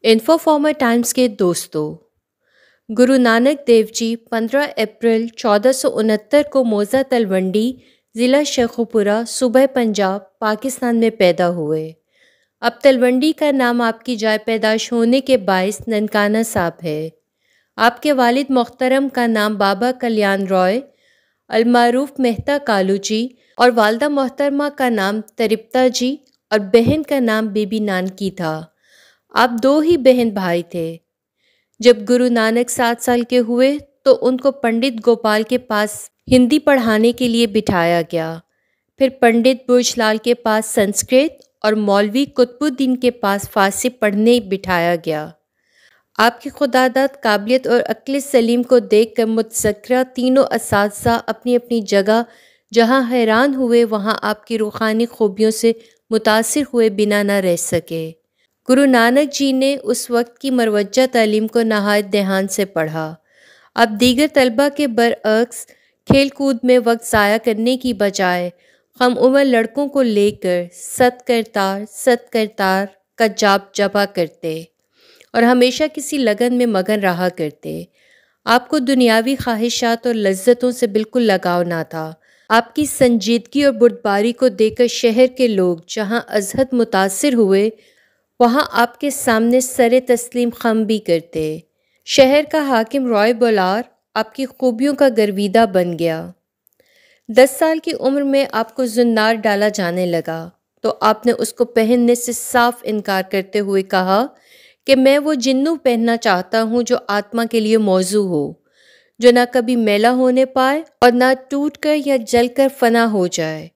Info farmer Times کے دوستوں، گرو نانک دیو جی 15 April 1469 کو موضع تلونڈی، ضلع شیخوپورہ، صوبہ پنجاب، پاکستان میں پیدا ہوئے۔ اب تلونڈی کا نام آپ کی جائے پیدائش ہونے کے باعث ننکانہ صاحب ہے۔ آپ کے والد محترم کا نام بابا کلیان رائے المعروف مہتا کالو جی اور والدہ محترمہ کا نام ترپتا جی اور بہن کا نام بی بی نانکی تھا۔ آپ 2 ہی بہن بھائی تھے۔ جب گرو نانک 7 سال کے ہوئے تو ان کو پنڈت گوپال کے پاس ہندی پڑھانے کے لیے بٹھایا گیا، پھر پنڈت برج لال کے پاس سنسکرت اور مولوی قطب الدین کے پاس فارسی پڑھنے بٹھایا گیا۔ آپ کی خداداد، قابلیت اور عقل سلیم کو دیکھ کر متذکرہ تینوں اساتذہ اپنی اپنی جگہ جہاں حیران ہوئے وہاں آپ کی روحانی خوبیوں سے متاثر ہوئے بنا نہ رہ سکے۔ گرو نانک جی نے اس وقت کی مروجہ تعلیم کو نہایت دھیان سے پڑھا۔ اب دیگر طلبہ کے برعکس کھیل کود میں وقت ضائع کرنے کی بجائے ہم عمر لڑکوں کو لے کر ست کرتار کا جاپ جپا کرتے اور ہمیشہ کسی لگن میں مگن رہا کرتے۔ آپ کو دنیاوی خواہشات اور لذتوں سے بالکل لگاؤ نہ تھا۔ آپ کی سنجیدگی اور بردباری کو دیکھ کر شہر کے لوگ جہاں ازحد متاثر ہوئے وہاں آپ کے سامنے سر تسلیم خم بھی کرتے۔ شہر کا حاکم رائے بولار آپ کی خوبیوں کا گرویدہ بن گیا۔ 10 سال کی عمر میں آپ کو زنار ڈالا جانے لگا تو آپ نے اس کو پہننے سے صاف انکار کرتے ہوئے کہا کہ میں وہ جنوں پہننا چاہتا ہوں جو آتما کے لیے موزوں ہو، جو نہ کبھی میلا ہونے پائے اور نہ ٹوٹ کر یا جل کر فنا ہو جائے۔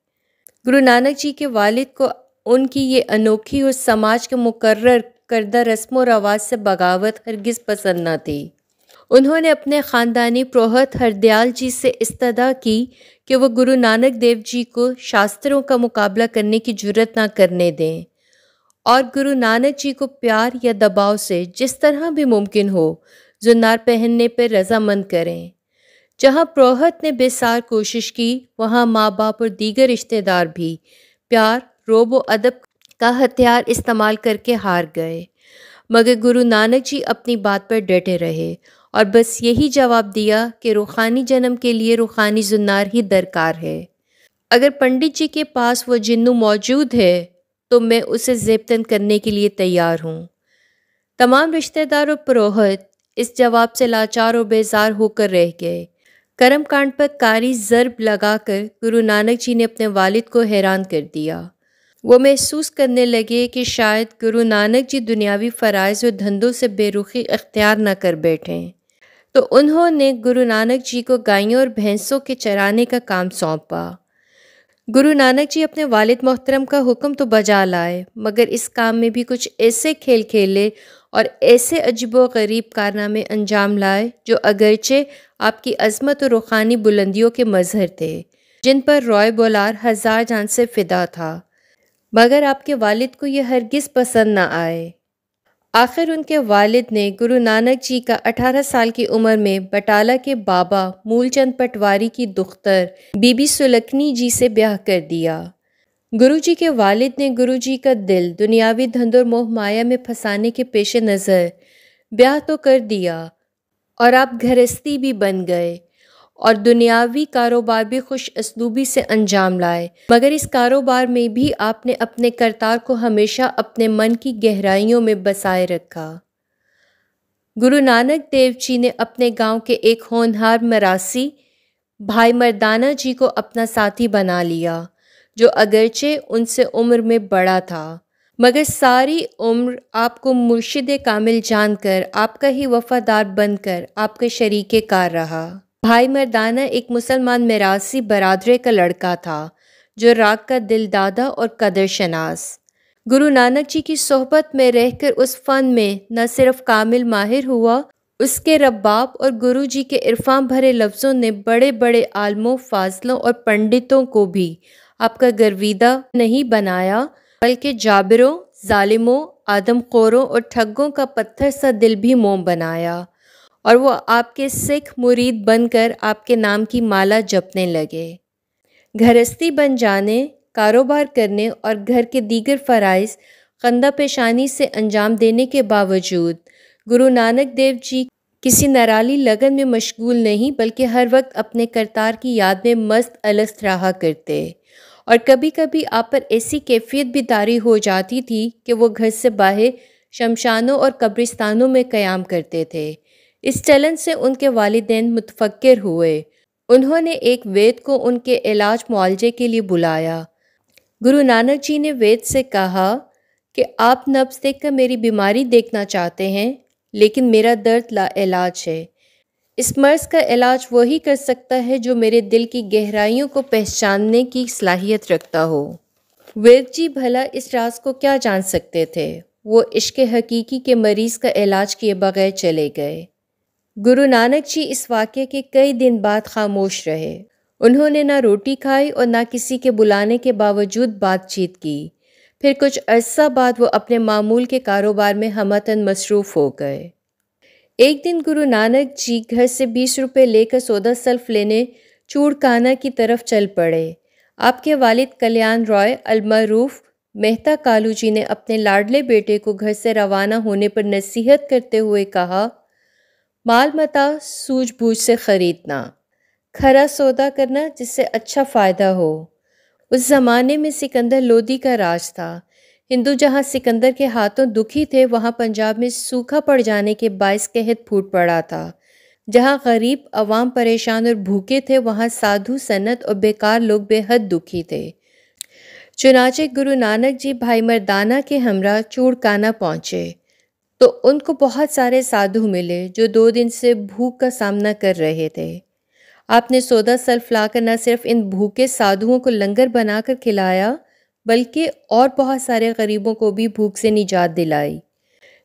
گرو نانک جی کے والد کو ان کی یہ انوکھی اور سماج کے مقرر کردہ رسم و رواج سے بغاوت ہرگز پسند نہ تھی۔ انہوں نے اپنے خاندانی پروہت ہردیال جی سے استدعا کی کہ وہ گرو نانک دیو جی کو شاستروں کا مقابلہ کرنے کی جرات نہ کرنے دیں اور گرو نانک جی کو پیار یا دباؤ سے جس طرح بھی ممکن ہو زنار پہننے پر رضامند کریں۔ جہاں پروہت نے بے سار کوشش کی وہاں ماں باپ اور دیگر رشتہ دار بھی پیار، روب و ادب کا ہتھیار استعمال کر کے ہار گئے، مگر گرو نانک جی اپنی بات پر ڈٹے رہے اور بس یہی جواب دیا کہ روحانی جنم کے لیے روحانی زنار ہی درکار ہے۔ اگر پنڈت جی کے پاس وہ جنوں موجود ہے تو میں اسے زیبتن کرنے کے لیے تیار ہوں۔ تمام رشتہ دار اور پروہت اس جواب سے لاچار اور بیزار ہو کر رہ گئے۔ کرم کانڈ پر کاری ضرب لگا کر گرو نانک جی نے اپنے والد کو حیران کر دیا۔ وہ محسوس کرنے لگے کہ شاید گرو نانک جی دنیاوی فرائض اور دھندوں سے بے رخی اختیار نہ کر بیٹھیں، تو انہوں نے گرو نانک جی کو گائیوں اور بھینسوں کے چرانے کا کام سونپا۔ گرو نانک جی اپنے والد محترم کا حکم تو بجا لائے مگر اس کام میں بھی کچھ ایسے کھیل کھیلے اور ایسے عجیب و غریب کارنامے انجام لائے جو اگرچہ آپ کی عظمت اور روحانی بلندیوں کے مظہر تھے، جن پر رائے بولار 1000 جان سے فدا تھا، مگر آپ کے والد کو یہ ہرگز پسند نہ آئے۔ آخر ان کے والد نے گرو نانک جی کا 18 سال کی عمر میں بٹالہ کے بابا مول چند پٹواری کی دختر بی بی سلکھنی جی سے بیاہ کر دیا۔ گرو جی کے والد نے گرو جی کا دل دنیاوی دھند اور موہ مایا میں پھنسانے کے پیش نظر بیاہ تو کر دیا اور آپ گھرستی بھی بن گئے اور دنیاوی کاروبار بھی خوش اسلوبی سے انجام لائے، مگر اس کاروبار میں بھی آپ نے اپنے کرتار کو ہمیشہ اپنے من کی گہرائیوں میں بسائے رکھا۔ گرو نانک دیو جی نے اپنے گاؤں کے ایک ہونہار مراسی بھائی مردانہ جی کو اپنا ساتھی بنا لیا، جو اگرچہ ان سے عمر میں بڑا تھا مگر ساری عمر آپ کو مرشد کامل جان کر آپ کا ہی وفادار بن کر آپ کا شریک کار رہا۔ بھائی مردانہ ایک مسلمان میراثی برادری کا لڑکا تھا جو راگ کا دل دادا اور قدر شناس۔ گرو نانک جی کی صحبت میں رہ کر اس فن میں نہ صرف کامل ماہر ہوا، اس کے رباب اور گرو جی کے عرفان بھرے لفظوں نے بڑے بڑے عالموں، فاضلوں اور پنڈتوں کو بھی آپ کا گرویدہ نہیں بنایا بلکہ جابروں، ظالموں، آدم خوروں اور ٹھگوں کا پتھر سا دل بھی موم بنایا اور وہ آپ کے سکھ مرید بن کر آپ کے نام کی مالا جپنے لگے۔ گھرستی بن جانے، کاروبار کرنے اور گھر کے دیگر فرائض خندہ پیشانی سے انجام دینے کے باوجود گرو نانک دیو جی کسی نرالی لگن میں مشغول نہیں بلکہ ہر وقت اپنے کرتار کی یاد میں مست الست رہا کرتے، اور کبھی کبھی آپ پر ایسی کیفیت بھی طاری ہو جاتی تھی کہ وہ گھر سے باہر شمشانوں اور قبرستانوں میں قیام کرتے تھے۔ اس چلن سے ان کے والدین متفکر ہوئے۔ انہوں نے ایک وید کو ان کے علاج معالجے کے لیے بلایا۔ گرو نانک جی نے وید سے کہا کہ آپ نبض دیکھ کر میری بیماری دیکھنا چاہتے ہیں، لیکن میرا درد لا علاج ہے۔ اس مرض کا علاج وہی کر سکتا ہے جو میرے دل کی گہرائیوں کو پہچاننے کی صلاحیت رکھتا ہو۔ وید جی بھلا اس راز کو کیا جان سکتے تھے؟ وہ عشق حقیقی کے مریض کا علاج کیے بغیر چلے گئے۔ گرو نانک جی اس واقعے کے کئی دن بعد خاموش رہے۔ انہوں نے نہ روٹی کھائی اور نہ کسی کے بلانے کے باوجود بات چیت کی۔ پھر کچھ عرصہ بعد وہ اپنے معمول کے کاروبار میں ہمتن مصروف ہو گئے۔ ایک دن گرو نانک جی گھر سے 20 روپے لے کر سودا سلف لینے چوڑکانہ کی طرف چل پڑے۔ آپ کے والد کلیان رائے المعروف مہتا کالو جی نے اپنے لاڈلے بیٹے کو گھر سے روانہ ہونے پر نصیحت کرتے ہوئے کہا، مال متا سوجھ بوجھ سے خریدنا، کھرا سودا کرنا جس سے اچھا فائدہ ہو۔ اس زمانے میں سکندر لودھی کا راج تھا۔ ہندو جہاں سکندر کے ہاتھوں دکھی تھے، وہاں پنجاب میں سوکھا پڑ جانے کے باعث قحط پھوٹ پڑا تھا۔ جہاں غریب عوام پریشان اور بھوکے تھے، وہاں سادھو سنت اور بیکار لوگ بے حد دکھی تھے۔ چنانچہ گرو نانک جی بھائی مردانہ کے ہمراہ چوڑکانہ پہنچے تو ان کو بہت سارے سادھو ملے جو 2 دن سے بھوک کا سامنا کر رہے تھے۔ آپ نے سودا سلف لا کر نہ صرف ان بھوکے سادھوؤں کو لنگر بنا کر کھلایا بلکہ اور بہت سارے غریبوں کو بھی بھوک سے نجات دلائی۔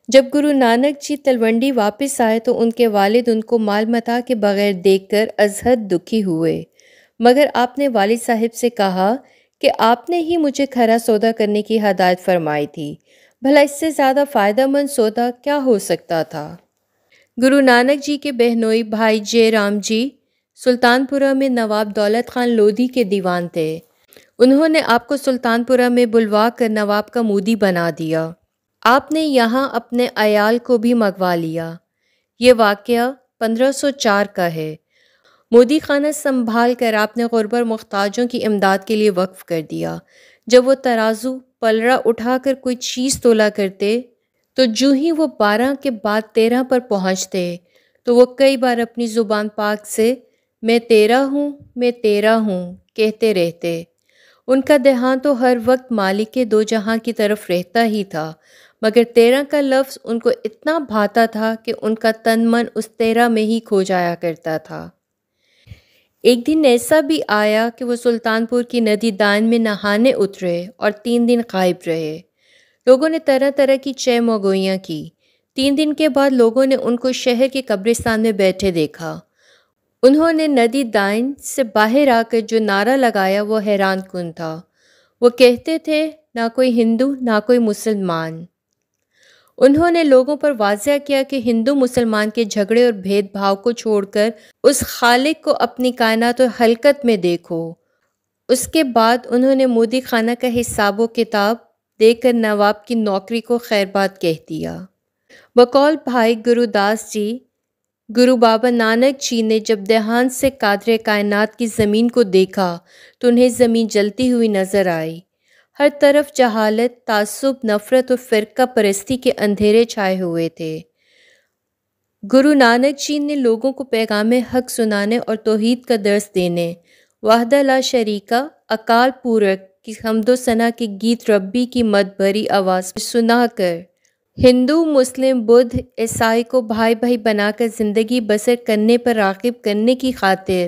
جب گرو نانک جی تلونڈی واپس آئے تو ان کے والد ان کو مال متا کے بغیر دیکھ کر از حد دکھی ہوئے، مگر آپ نے والد صاحب سے کہا کہ آپ نے ہی مجھے کھرا سودا کرنے کی ہدایت فرمائی تھی، بھلا اس سے زیادہ فائدہ مند سودا کیا ہو سکتا تھا؟ گرو نانک جی کے بہنوئی بھائی جے رام جی سلطان پورہ میں نواب دولت خان لودھی کے دیوان تھے۔ انہوں نے آپ کو سلطان پورہ میں بلوا کر نواب کا مودی بنا دیا۔ آپ نے یہاں اپنے عیال کو بھی منگوا لیا۔ یہ واقعہ 1504 کا ہے۔ مودی خانہ سنبھال کر آپ نے غربا محتاجوں کی امداد کے لیے وقف کر دیا۔ جب وہ ترازو پلڑا اٹھا کر کوئی چیز تولا کرتے تو جو ہی وہ 12 کے بعد 13 پر پہنچتے تو وہ کئی بار اپنی زبان پاک سے میں تیرا ہوں، میں تیرا ہوں کہتے رہتے۔ ان کا دھیان تو ہر وقت مالک کے دو جہاں کی طرف رہتا ہی تھا، مگر 13 کا لفظ ان کو اتنا بھاتا تھا کہ ان کا تن من اس 13 میں ہی کھو جایا کرتا تھا۔ ایک دن ایسا بھی آیا کہ وہ سلطان پور کی ندی دان میں نہانے اترے اور 3 دن غائب رہے۔ لوگوں نے طرح طرح کی چہ مگوئیاں کی۔ 3 دن کے بعد لوگوں نے ان کو شہر کے قبرستان میں بیٹھے دیکھا۔ انہوں نے ندی دائن سے باہر آ کر جو نعرہ لگایا وہ حیران کن تھا۔ وہ کہتے تھے، نہ کوئی ہندو نہ کوئی مسلمان۔ انہوں نے لوگوں پر واضح کیا کہ ہندو مسلمان کے جھگڑے اور بھید بھاؤ کو چھوڑ کر اس خالق کو اپنی کائنات و خلقت میں دیکھو۔ اس کے بعد انہوں نے مودی خانہ کا حساب و کتاب دے کر نواب کی نوکری کو خیر بات کہہ دیا۔ بقول بھائی گرو داس جی، گرو بابا نانک جی نے جب دیہانت سے قادر کائنات کی زمین کو دیکھا تو انہیں زمین جلتی ہوئی نظر آئی۔ ہر طرف جہالت، تعصب، نفرت اور فرقہ پرستی کے اندھیرے چھائے ہوئے تھے۔ گرو نانک جی نے لوگوں کو پیغام حق سنانے اور توحید کا درس دینے، وحدہ لا شریکہ اکال پورک کی حمد و ثنا کے گیت ربی کی مد بھری آواز میں سنا کر ہندو، مسلم، بدھ، عیسائی کو بھائی بھائی بنا کر زندگی بسر کرنے پر راغب کرنے کی خاطر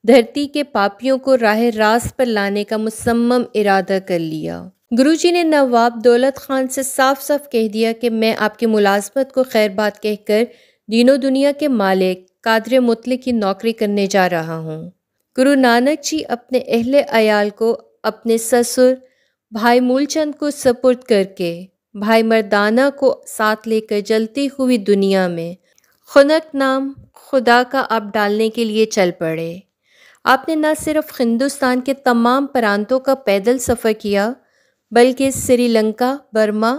دھرتی کے پاپیوں کو راہ راست پر لانے کا مصمم ارادہ کر لیا۔ گرو جی نے نواب دولت خان سے صاف صاف کہہ دیا کہ میں آپ کی ملازمت کو خیر بات کہہ کر دین و دنیا کے مالک قادر مطلق کی نوکری کرنے جا رہا ہوں۔ گرو نانک جی اپنے اہل عیال کو اپنے سسر بھائی مول چند کو سپرد کر کے بھائی مردانہ کو ساتھ لے کر جلتی ہوئی دنیا میں خنک نام خدا کا آپ ڈالنے کے لیے چل پڑے۔ آپ نے نہ صرف ہندوستان کے تمام پرانتوں کا پیدل سفر کیا بلکہ سری لنکا، برما،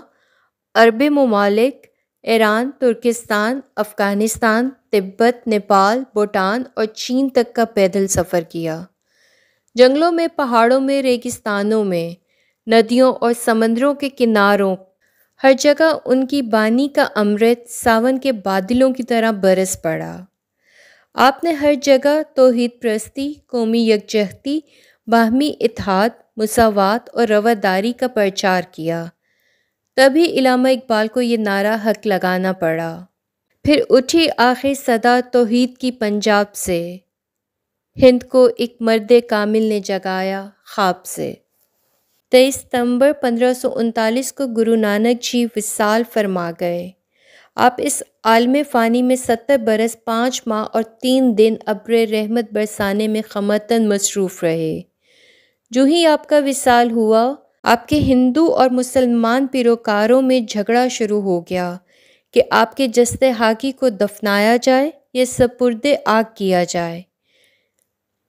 عرب ممالک، ایران، ترکستان، افغانستان، تبت، نیپال، بھوٹان اور چین تک کا پیدل سفر کیا۔ جنگلوں میں، پہاڑوں میں، ریگستانوں میں، ندیوں اور سمندروں کے کناروں، ہر جگہ ان کی بانی کا امرت ساون کے بادلوں کی طرح برس پڑا۔ آپ نے ہر جگہ توحید پرستی، قومی یکجہتی، باہمی اتحاد، مساوات اور رواداری کا پرچار کیا۔ تبھی علامہ اقبال کو یہ نعرہ حق لگانا پڑا۔ پھر اٹھی آخر صدا توحید کی پنجاب سے، ہند کو ایک مرد کامل نے جگایا خواب سے۔ 23 ستمبر 1539 کو گرو نانک جی وصال فرما گئے۔ آپ اس عالم فانی میں 70 برس 5 ماہ اور 3 دن ابر رحمت برسانے میں خمتاً مصروف رہے۔ جو ہی آپ کا وصال ہوا، آپ کے ہندو اور مسلمان پیروکاروں میں جھگڑا شروع ہو گیا کہ آپ کے جسد حاقی کو دفنایا جائے یا سپرد آگ کیا جائے۔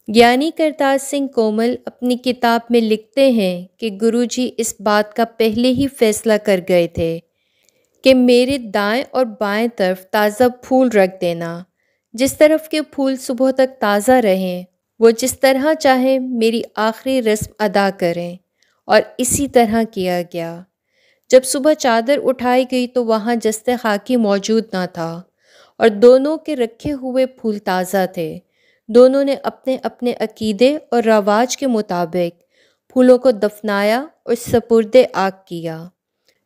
گیانی کرتار سنگھ کومل اپنی کتاب میں لکھتے ہیں کہ گرو جی اس بات کا پہلے ہی فیصلہ کر گئے تھے کہ میرے دائیں اور بائیں طرف تازہ پھول رکھ دینا، جس طرف کے پھول صبح تک تازہ رہیں، وہ جس طرح چاہیں میری آخری رسم ادا کریں، اور اسی طرح کیا گیا۔ جب صبح چادر اٹھائی گئی تو وہاں جسد خاکی موجود نہ تھا، اور دونوں کے رکھے ہوئے پھول تازہ تھے۔ دونوں نے اپنے اپنے عقیدے اور رواج کے مطابق پھولوں کو دفنایا اور سپرد آگ کیا۔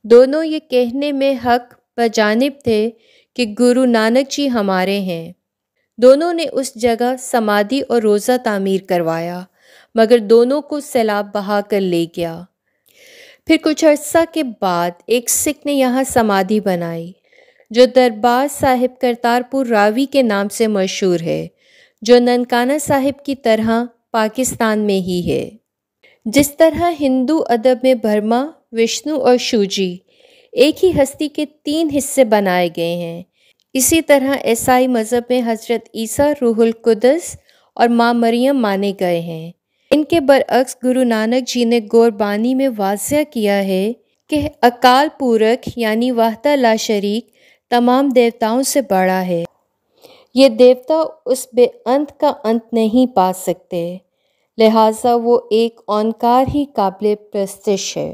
دونوں یہ کہنے میں حق بجانب تھے کہ گرو نانک جی ہمارے ہیں۔ دونوں نے اس جگہ سمادھی اور روزہ تعمیر کروایا، مگر دونوں کو سیلاب بہا کر لے گیا۔ پھر کچھ عرصہ کے بعد ایک سکھ نے یہاں سمادھی بنائی، جو دربار صاحب کرتارپور راوی کے نام سے مشہور ہے، جو ننکانہ صاحب کی طرح پاکستان میں ہی ہے۔ جس طرح ہندو ادب میں برہما، وشنو اور شیوجی ایک ہی ہستی کے 3 حصے بنائے گئے ہیں، اسی طرح عیسائی مذہب میں حضرت عیسیٰ روح القدس اور ماں مریم مانے گئے ہیں۔ ان کے برعکس گرو نانک جی نے گوربانی میں واضح کیا ہے کہ اکال پورکھ یعنی وحدہ لا شریک تمام دیوتاؤں سے بڑا ہے۔ یہ دیوتا اس بے انت کا انت نہیں پا سکتے، لہٰذا وہ ایک اوانکار ہی قابل پرستش ہے۔